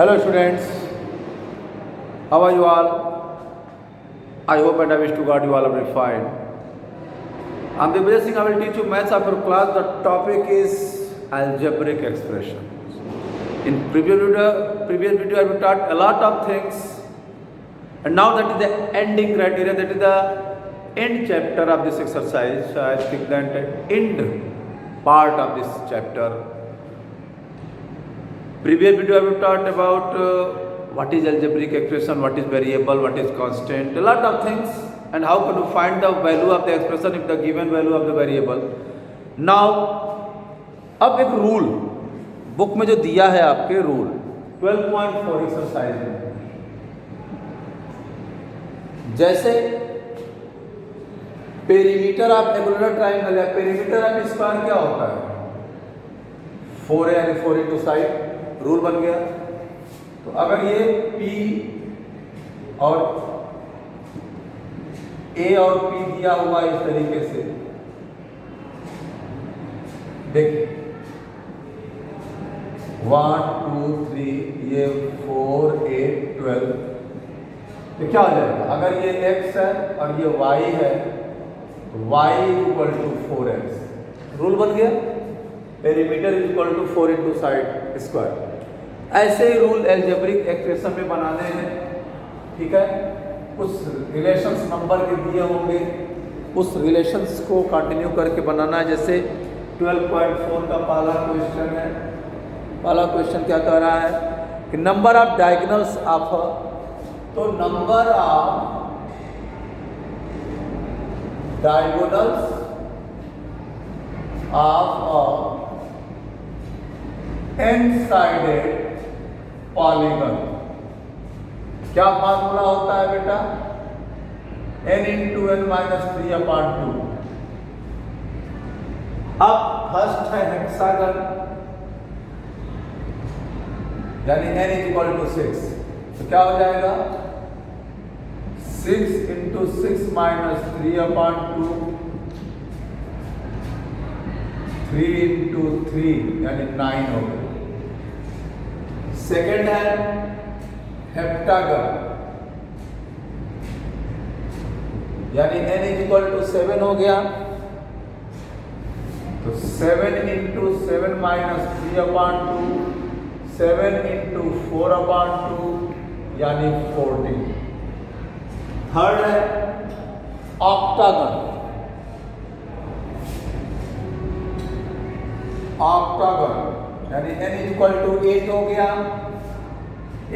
Hello students, how are you all? I hope and I wish to God you all are very fine. On the basic I will teach you maths of your class. The topic is algebraic expressions. In previous video I have taught a lot of things, and now that is the ending criteria, that is the end chapter of this exercise. I think that end part of this chapter. Previous video I have taught about what is algebraic expression, what is variable, what is constant, a lot of things, and how can you find the value of the expression if the given value of the variable. Now अब एक rule book में जो दिया है आपके rule 12.4 exercise में, जैसे perimeter of regular triangle या पेरीमीटर ऑफ स्क्वायर क्या होता है 4 है, यानी 4 इंटू साइड रूल बन गया. तो अगर ये P और A और P दिया हुआ इस तरीके से, देखिए 1 2 3 ये 4 8 12, तो क्या हो जाएगा? अगर ये x है और ये y है तो y equal to 4x, rule बन गया. Perimeter is equal to 4 into side square. ऐसे ही रूल अलजेब्रिक एक्सप्रेशन में बनाने हैं, ठीक है. उस रिलेशंस नंबर के दिए होंगे, उस रिलेशंस को कंटिन्यू करके बनाना है. जैसे 12.4 का पहला क्वेश्चन है. पहला क्वेश्चन क्या कह रहा है कि नंबर ऑफ डायगोनल्स ऑफ, तो number of diagonals of n-sided polygon, क्या फार्मूला होता है बेटा? n into n minus 3/2. अब फर्स्ट है हेक्सागन, यानी n इज इक्वल टू 6, तो क्या हो जाएगा? 6 इंटू 6 माइनस 3/2, 3 इंटू 3 यानी 9 हो गया. सेकेंड है हेप्टागन, यानी n इज इक्वल टू 7 हो गया, तो 7 इंटू 7 माइनस 3/2, 7 इंटू 4/2 यानी 14. थर्ड है ऑक्टागन, ऑक्टागन यानी n इज इक्वल टू 8 हो गया,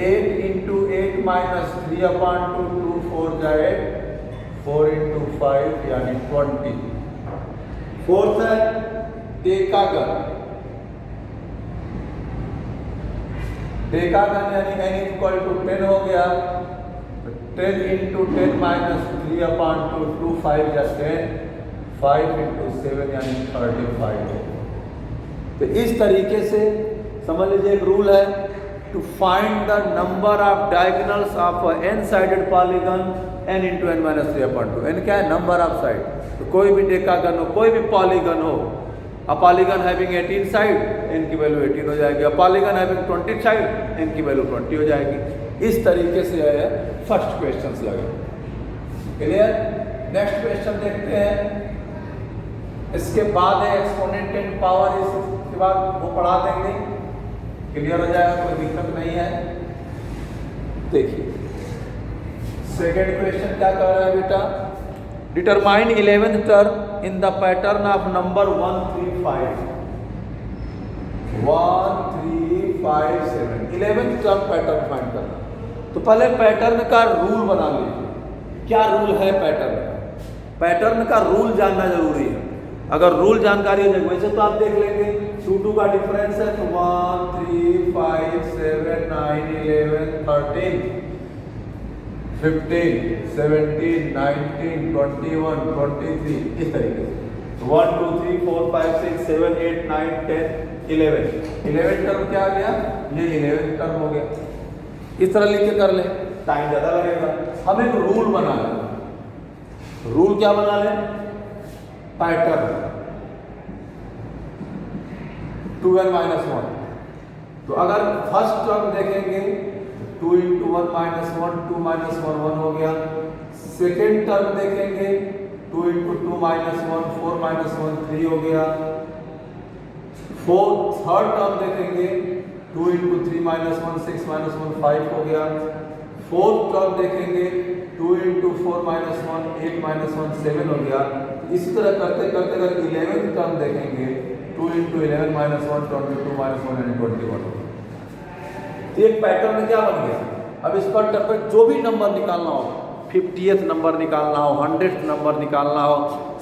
8 इंटू 8 माइनस 3/2 2 4 जाए 4 इंटू 5 यानी 20. फोर्थ है डेकागन, डेकागन यानी n इज इक्वल टू 10 हो गया, 10 इंटू 10 माइनस 3/2 2 5 या 10, 5 इंटू 7 यानी 35. तो इस तरीके से समझ लीजिए एक रूल है to find the number of diagonals of sided polygon n into n minus 3/2. n क्या है? Number of side. तो कोई भी डेकागन हो, कोई भी पॉलीगन हो, a polygon having 18 side n की वैल्यू 18 हो जाएगी, a polygon having 20 side n की वैल्यू 20 हो जाएगी. इस तरीके से है फर्स्ट क्वेश्चन लगे. क्लियर? नेक्स्ट क्वेश्चन देखते हैं. इसके बाद है एक्सपोनेंट एंड पावर, इसके बाद वो पढ़ा देंगे, क्लियर हो जाएगा, कोई दिक्कत नहीं है. देखिए सेकेंड क्वेश्चन क्या कह रहा है बेटा? Determine 11th term in the pattern of number 1 3 5 1 3 5 7. 11th term pattern find करना. तो पहले पैटर्न का रूल बना लीजिए. क्या रूल है पैटर्न का? पैटर्न का रूल जानना जरूरी है. अगर रूल जानकारी हो जाए, वैसे तो आप देख लेंगे 2 2 का डिफरेंस है, तो 1 3 5 7 9 11 13 15 17 19 21 23 इस तरीके से. 1 2 3 4 5 6 7 8 9 10 11 टर्म क्या आ गया? ये 11 टर्म हो गया. इस तरह लिख के कर ले, टाइम ज़्यादा लगेगा. हम एक रूल बना लें. रूल क्या बना लें? पैटर्न 2n-1, तो अगर फर्स्ट टर्म देखेंगे 2 इंटू 1 माइनस 1, 2 माइनस 1 1 हो गया। सेकेंड टर्म देखेंगे 2 इंटू 2 माइनस 1, 4 माइनस 1 3 हो गया। थर्ड टर्म देखेंगे 2 इंटू 3 माइनस 1, 6 माइनस 1 5 हो गया। फोर्थ टर्म देखेंगे 2 इंटू 4 माइनस 1, 8 माइनस 1 7 हो गया। इसी तरह करते करते अगर 11th टर्म देखेंगे 2 इंटू 11 माइनस 1 22 माइनस 1 यानी 21 हो गया। तो एक पैटर्न में क्या बन गया? अब इस पर टर्म पर जो भी नंबर निकालना हो, 50th नंबर निकालना हो, 100th नंबर निकालना हो,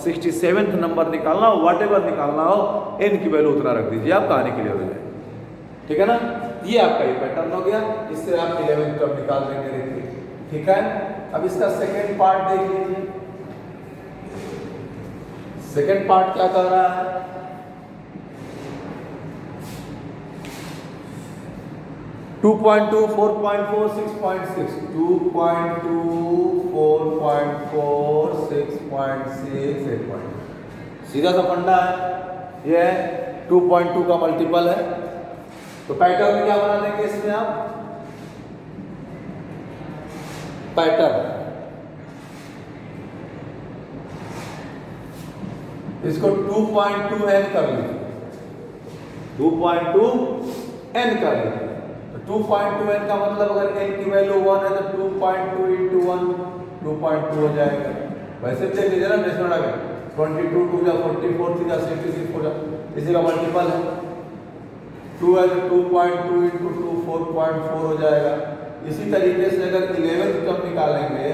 67th नंबर निकालना हो, व्हाटएवर निकालना हो, n की वैल्यू उतना रख दीजिए, आप कहानी क्लियर हो जाए। ठीक है ना? ये आपका ये पैटर्न हो गया। इससे आप 11th टर्म निकाल देंगे। देखिए, ठीक है। अब इसका सेकेंड पार्ट देख लीजिए। सेकेंड पार्ट क्या कर रहा है? 2.2 4.4 6.6 2.2 4.4 6.6 8. सीधा सा फंडा है, ये 2.2 का मल्टीपल है। तो पैटर्न क्या बना देंगे इसमें आप? पैटर्न इसको 2.2n कर लीजिए, 2.2n कर लीजिए। तो 2.2n का मतलब अगर n की वैल्यू 1 है तो 2.2 इंटू 1 2.2 हो जाएगा। वैसे देख लीजिए ना, डेसिमल आ गया 22 2 जा 44 3 जा 66 हो जा, इसी का मल्टीपल है 2 है तो 2.2 इंटू 2 4.4 हो जाएगा। इसी तरीके से अगर 11th टर्म निकालेंगे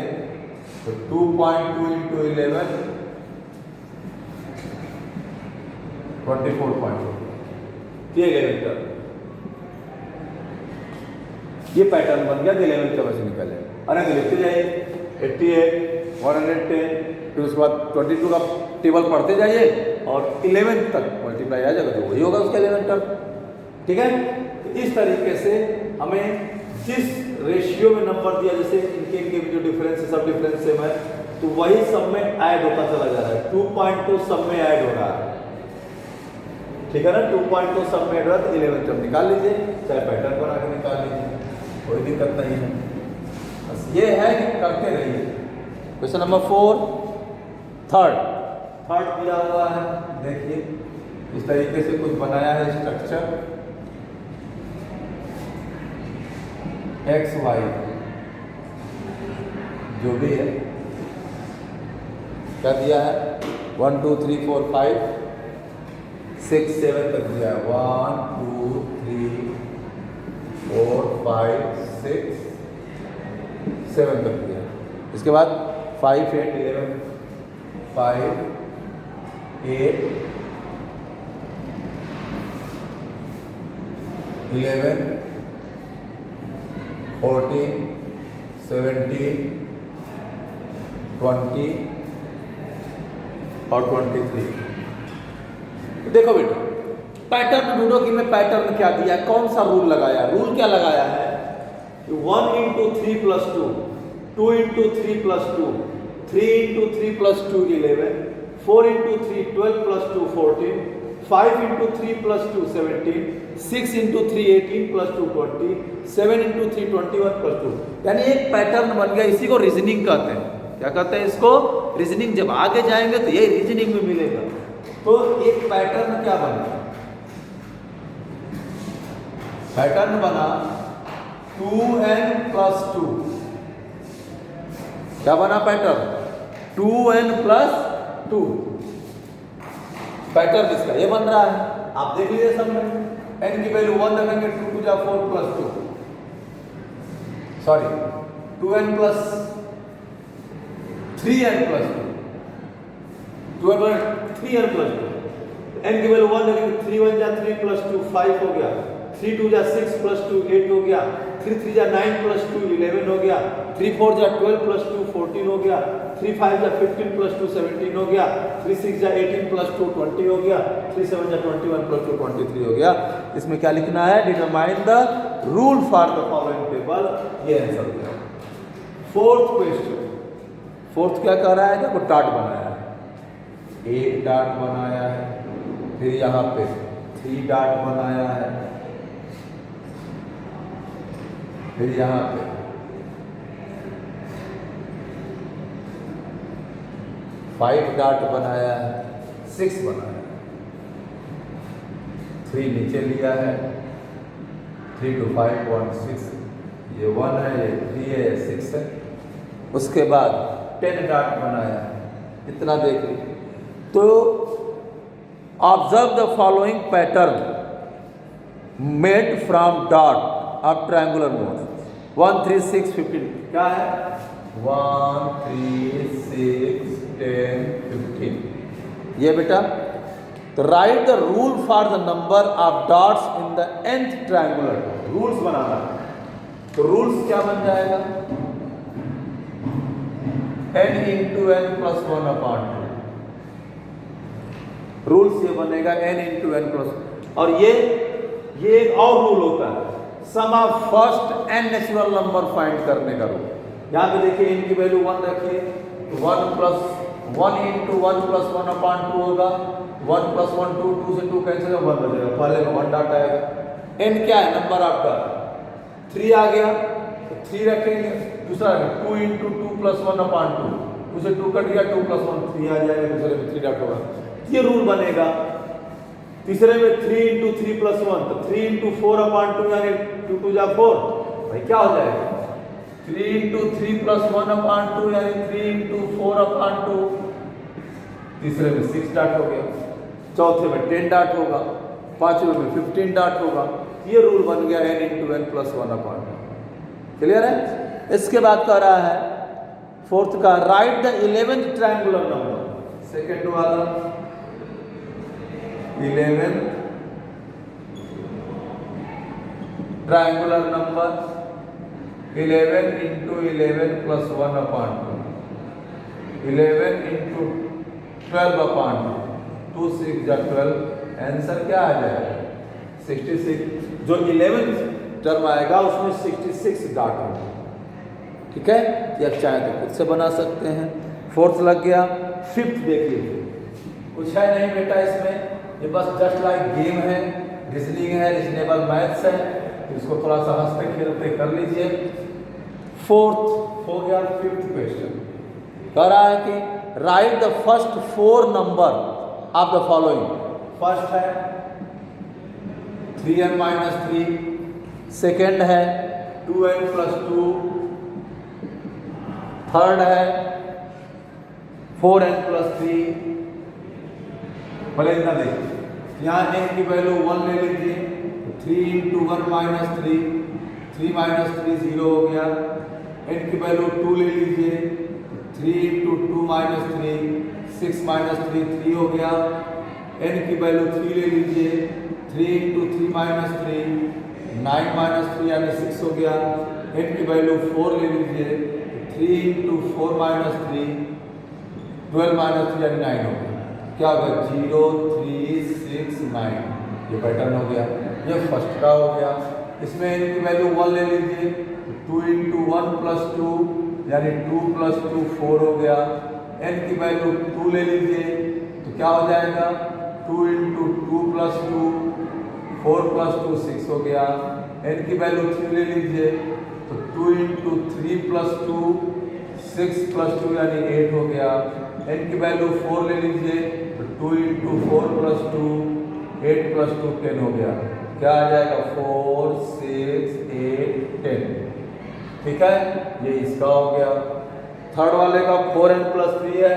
तो 2.2 इंटू 11 24.4 ये 11th टर्म। ये पैटर्न बन गया। 11th टर्म से निकाले। अरे लिखते जाइए 88 110, फिर उसके बाद 22 का टेबल पढ़ते जाइए और 11th तक मल्टीप्लाई आ जाएगा तो वही होगा उसका 11th टर्म। ठीक है? तो इस तरीके से हमें जिस रेशियो में नंबर दिया, जैसे इनके जो डिफरेंस है, सब डिफरेंस सेम है, तो वही सब में ऐड होता चला जा रहा है। 2.2 सब में ऐड हो रहा है। ठीक है ना? 2.2 सब में ऐड हो रहा है तो 11th टर्म निकाल लीजिए, चाहे पैटर्न बना के निकाल लीजिए, कोई दिक्कत नहीं है। बस ये है कि करते रहिए। क्वेश्चन नंबर 4 थर्ड दिया हुआ है। देखिए इस तरीके से कुछ बनाया है स्ट्रक्चर एक्स वाई जो भी है, क्या दिया है 1 2 3 4 5 6 7 तक दिया है। 1 2 3 4 5 6 7 तक दिया है। इसके बाद 5 8 11 5 8 11 14 17 20 और 23। देखो बेटा, पैटर्न ढूंढो कि मैं पैटर्न क्या दिया है, कौन सा रूल लगाया। रूल क्या लगाया है? 1 into 3 plus 2, 2 into 3 plus 2, 3 into 3 plus 2 11, 4 into 3 12 plus 2 14, 5 into 3 plus 2 17, 6 into 3 18 plus 2 20, 7 into 3 21 plus 2। यानी एक पैटर्न बन गया। इसी को रीजनिंग कहते हैं। क्या कहते हैं इसको? रीजनिंग। जब आगे जाएंगे तो ये रीजनिंग में मिलेगा। तो एक पैटर्न क्या बना? पैटर्न बना 2n प्लस 2। क्या बना पैटर्न? 2n प्लस 2 पैटर्न इसका ये बन रहा है। आप देख लीजिए सब में n की वैल्यू 1 रखेंगे 2 2 जा 4 plus 2, sorry 2n plus 3n plus 2, 2n plus 3n plus 2, n की वैल्यू 1 रखेंगे 3 1 जा 3 प्लस 2 5 हो गया, 3 2 जा 6 प्लस 2 8 हो गया, 3 3 जा 9 प्लस 2 11 हो गया, 3 4 जा 12 प्लस 2 14 हो गया, 3 5 जा 15 प्लस 2 17 हो गया, 3 6 जा 18 प्लस 2 20 हो गया, 3 7 जा 21 प्लस 2 23 हो गया। इसमें क्या लिखना है? Determine the rule for the following table. ये आंसर हो गया। Fourth question. फोर्थ क्या कह रहा है? देखो डॉट बनाया है, एक डॉट बनाया है, फिर यहाँ पे 3 डॉट बनाया है, फिर यहाँ पे 5 डॉट बनाया है, 6 बनाया, 3 नीचे लिया है, 3 to 5 1 6, ये 1 है, ये 3 है, ये 6 है। उसके बाद 10 डॉट बनाया है, इतना देख लीजिए। तो observe the following pattern made from dot of triangular mode. 1 3 6 15 क्या है? 1 3 6 10 15 ये बेटा। तो write the rule for the number of dots in the nth triangular. Rules बनाना है, तो रूल्स क्या बन जाएगा? n into n plus 1/2। Rules ये बनेगा n इंटू n प्लस। और ये एक और रूल होता है, sum of first n natural number find करने का रूल। यहाँ पे देखिए n की वैल्यू 1 रखिए, तो 1 इंटू 1 प्लस 1/2 होगा। 1 प्लस 1 2, 2 से 2 कैंसिल हो, 1 बचेगा, पहले में 1 डॉट आएगा। n क्या है? Number of dot. 3 आ गया तो 3 रखेंगे, दूसरा 2 इंटू 2 प्लस 1/2, 2 से 2 कट गया, 2 प्लस 1 3 आ जाएगा, दूसरे में 3 डॉट होगा। ये रूल बनेगा। तीसरे में 3 इंटू 3 प्लस 1, तो 3 इंटू 4/2 यानी 2 2 जा 4, भाई क्या हो जाएगा? 3 इंटू 3 प्लस 1/2 यानी 3 इंटू 4/2। तीसरे में 6 डॉट हो गया, चौथे में 10 डॉट होगा, पांचवें में 15 डॉट होगा। ये रूल बन गया n into n plus 1/2। Clear है? इसके बाद कह रहा है फोर्थ का, right the 11th triangular number. Second वाला 11th triangular number. 11 into 11 plus 1/2, 11 into 12/2, 2 6 जा 12, आंसर क्या आ जाएगा? 66। जो 11th टर्म आएगा उसमें 66 डॉट होगा। ठीक है, या चाहे तो खुद से बना सकते हैं। फोर्थ लग गया। फिफ्थ देख लीजिए, कुछ है नहीं बेटा इसमें, ये बस जस्ट लाइक गेम है, रीजनिंग है, रीजनेबल मैथ्स है, तो इसको थोड़ा सा हंसते खेलते कर लीजिए। फोर्थ हो गया। फिफ्थ क्वेश्चन कह रहा है कि right the first 4 number of the following. First है 3n माइनस 3, सेकेंड है 2n प्लस 2, थर्ड है 4n प्लस 3। भले इतना देखिए, यहाँ n की वैल्यू 1 ले लीजिए, 3 इंटू 1 माइनस 3, 3 माइनस 3 0 हो गया। n की वैल्यू 2 ले लीजिए, 3 इंटू 2 माइनस 3, 6 माइनस 3 3 हो गया। n की वैल्यू 3 ले लीजिए, 3 इंटू 3 माइनस 3, 9 माइनस 3 यानी 6 हो गया। n की वैल्यू 4 ले लीजिए, 3 इंटू 4 माइनस 3, 12 माइनस 3 यानी 9 हो गया। क्या होगा? 0 3 6 9। ये पैटर्न हो गया, ये फर्स्ट का हो गया। इसमें n की वैल्यू 1 ले लीजिए, 2 इंटू 1 प्लस 2 यानी 2 प्लस 2 4 हो गया। n की वैल्यू 2 ले लीजिए, तो क्या हो जाएगा? 2 इंटू 2 प्लस 2, 4 प्लस 2 6 हो गया। n की वैल्यू 3 ले लीजिए, तो 2 इंटू 3 प्लस 2, 6 प्लस 2 यानी 8 हो गया। n की वैल्यू 4 ले लीजिए, तो 2 इंटू 4 प्लस 2, 8 प्लस 2 10 हो गया। क्या आ जाएगा? 4 6 8 10। ठीक है, ये इसका हो गया। थर्ड वाले का 4n प्लस 3 है,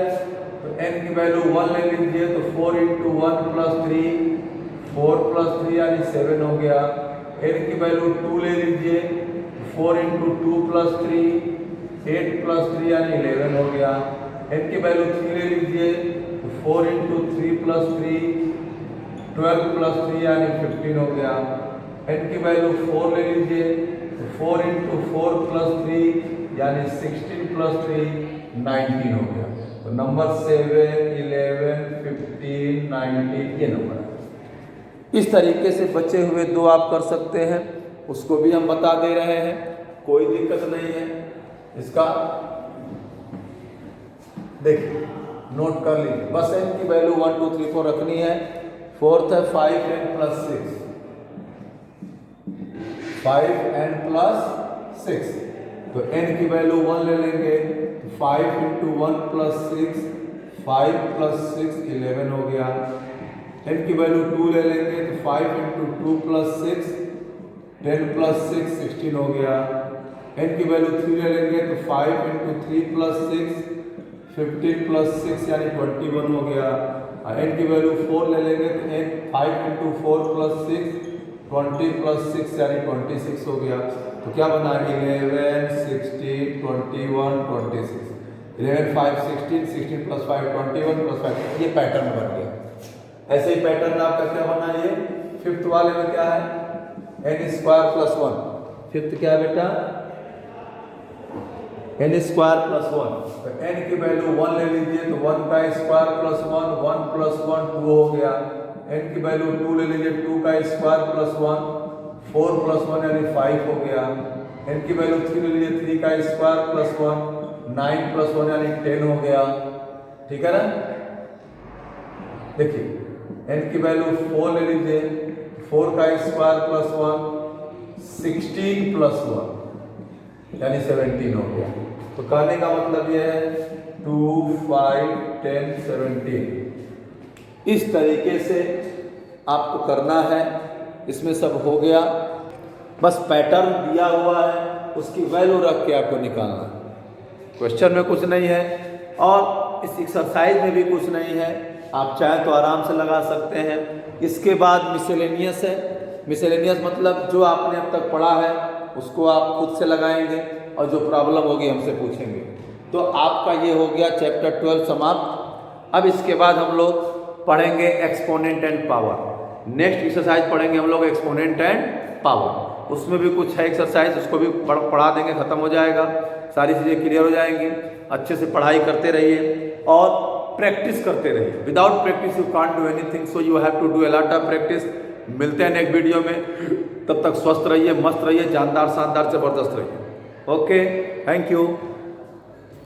तो n की वैल्यू 1 ले लीजिए, तो 4 इंटू 1 प्लस 3, 4 प्लस 3 यानी 7 हो गया। n की वैल्यू 2 ले लीजिए, 4 इंटू 2 प्लस 3, 8 प्लस 3 यानी 11 हो गया। n की वैल्यू 3 ले लीजिए, तो 4 इंटू 3 प्लस 3, 12 प्लस 3 यानी 15 हो गया। n की वैल्यू 4 ले लीजिए, तो 4 इंटू 4 प्लस 3 यानी 16 प्लस 3 19 हो गया। तो नंबर 7 11 15 19 ये नंबर है। इस तरीके से बचे हुए 2 आप कर सकते हैं, उसको भी हम बता दे रहे हैं, कोई दिक्कत नहीं है। इसका देखिए नोट कर लीजिए, बस n की वैल्यू 1 2 3 4 रखनी है। फोर्थ है 5n प्लस 6, 5n प्लस 6, तो n की वैल्यू 1 ले लेंगे, 5 इंटू 1 प्लस 6, 5 प्लस 6 11 हो गया। n की वैल्यू 2 ले लेंगे तो 5 इंटू 2 प्लस 6, 10 प्लस 6 16 हो गया। n की वैल्यू 3 ले लेंगे तो 5 इंटू 3 प्लस 6, 15 प्लस 6 यानी 21 हो गया। n की वैल्यू 4 ले लेंगे तो n 5 इंटू 4 प्लस 6, 20 प्लस 6 यानी 26 हो गया। तो क्या बना 11 16 21 26, 11 5 16, 16 प्लस 5 21 प्लस 5, ये पैटर्न बन गया। ऐसे ही पैटर्न आपका क्या बना, ये फिफ्थ वाले में क्या है, n स्क्वायर प्लस 1, फिफ्थ क्या है बेटा, n स्क्वायर प्लस 1, तो n की वैल्यू 1 ले लीजिए तो 1 का स्क्वायर प्लस 1, 1 प्लस 1 2 हो गया। n की वैल्यू 2 ले लीजिए, 2 का स्क्वायर प्लस 1, 4 प्लस 1 यानी 5 हो गया। n की वैल्यू 3 ले लीजिए, 3 का स्क्वायर प्लस 1, 9 प्लस 1 यानी 10 हो गया। ठीक है ना, देखिए n की वैल्यू 4 ले लीजिए, 4 का स्क्वायर प्लस 1, 16 प्लस 1 यानी 17 हो गया। तो कहने का मतलब यह है 2 5 10 17, इस तरीके से आपको करना है। इसमें सब हो गया, बस पैटर्न दिया हुआ है, उसकी वैल्यू रख के आपको निकालना है। क्वेश्चन में कुछ नहीं है और इस एक्सरसाइज में भी कुछ नहीं है, आप चाहे तो आराम से लगा सकते हैं। इसके बाद मिसलेनियस है, मिसलेनियस मतलब जो आपने अब तक पढ़ा है उसको आप खुद से लगाएंगे और जो प्रॉब्लम होगी हमसे पूछेंगे। तो आपका ये हो गया चैप्टर 12 समाप्त। अब इसके बाद हम लोग पढ़ेंगे exponent and power. Next exercise पढ़ेंगे हम लोग एक्सपोनेंट एंड पावर, उसमें भी कुछ है एक्सरसाइज, उसको भी पढ़ा देंगे, खत्म हो जाएगा, सारी चीज़ें क्लियर हो जाएंगी। अच्छे से पढ़ाई करते रहिए और प्रैक्टिस करते रहिए। Without practice you can't do anything, so you have to do a lot of practice. मिलते हैं नेक्स्ट वीडियो में, तब तक स्वस्थ रहिए, मस्त रहिए, जानदार शानदार जबरदस्त रहिए। Okay, thank you.